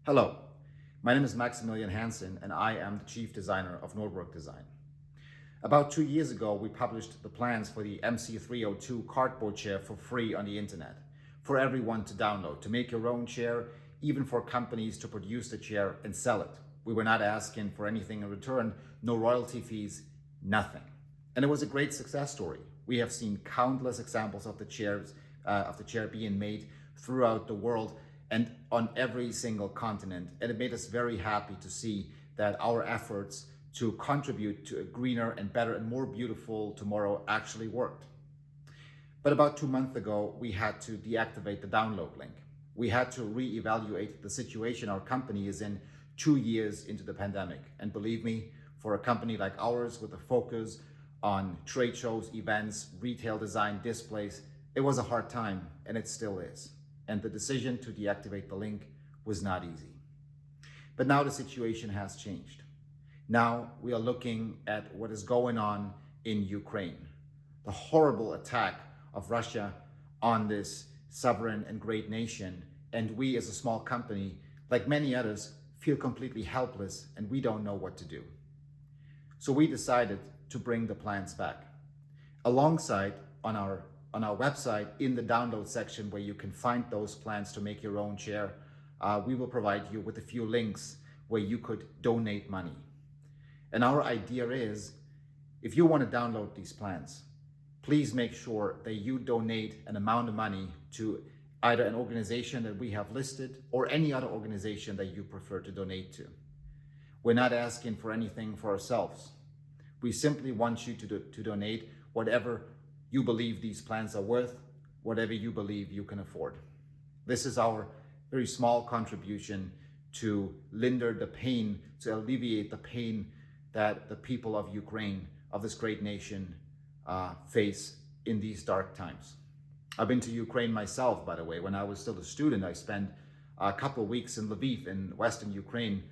Hello, my name is Maximilian Hansen and I am the Chief Designer of Nordberg Design. About 2 years ago, we published the plans for the MC302 cardboard chair for free on the internet, for everyone to download, to make your own chair, even for companies to produce the chair and sell it. We were not asking for anything in return, no royalty fees, nothing. And it was a great success story. We have seen countless examples of the chair being made throughout the world and on every single continent. And it made us very happy to see that our efforts to contribute to a greener and better and more beautiful tomorrow actually worked. But about 2 months ago, we had to deactivate the download link. We had to reevaluate the situation our company is in 2 years into the pandemic. And believe me, for a company like ours with a focus on trade shows, events, retail design, displays, it was a hard time, and it still is. And the decision to deactivate the link was not easy. But now the situation has changed. Now we are looking at what is going on in Ukraine, the horrible attack of Russia on this sovereign and great nation. And we as a small company, like many others, feel completely helpless and we don't know what to do. So we decided to bring the plans back. Alongside on our website, in the download section where you can find those plans to make your own chair, we will provide you with a few links where you could donate money. And our idea is, if you want to download these plans, please make sure that you donate an amount of money to either an organization that we have listed or any other organization that you prefer to donate to. We're not asking for anything for ourselves. We simply want you to donate whatever you believe these plans are worth, whatever you believe you can afford. This is our very small contribution to hinder the pain, to alleviate the pain that the people of Ukraine, of this great nation, face in these dark times. I've been to Ukraine myself, by the way. When I was still a student, I spent a couple of weeks in Lviv in Western Ukraine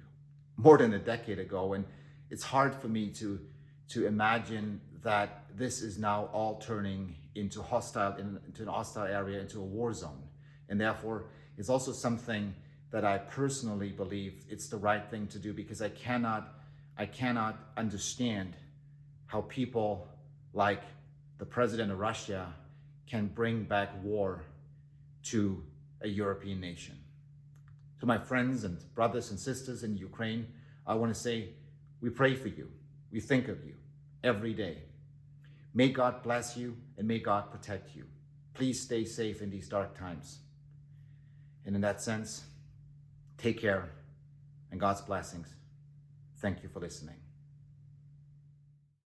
more than a decade ago. And it's hard for me to imagine that this is now all turning into an hostile area, into a war zone. And therefore, it's also something that I personally believe it's the right thing to do, because I cannot understand how people like the president of Russia can bring back war to a European nation. To my friends and brothers and sisters in Ukraine, I want to say, we pray for you. We think of you every day. May God bless you and may God protect you. Please stay safe in these dark times. And in that sense, take care and God's blessings. Thank you for listening.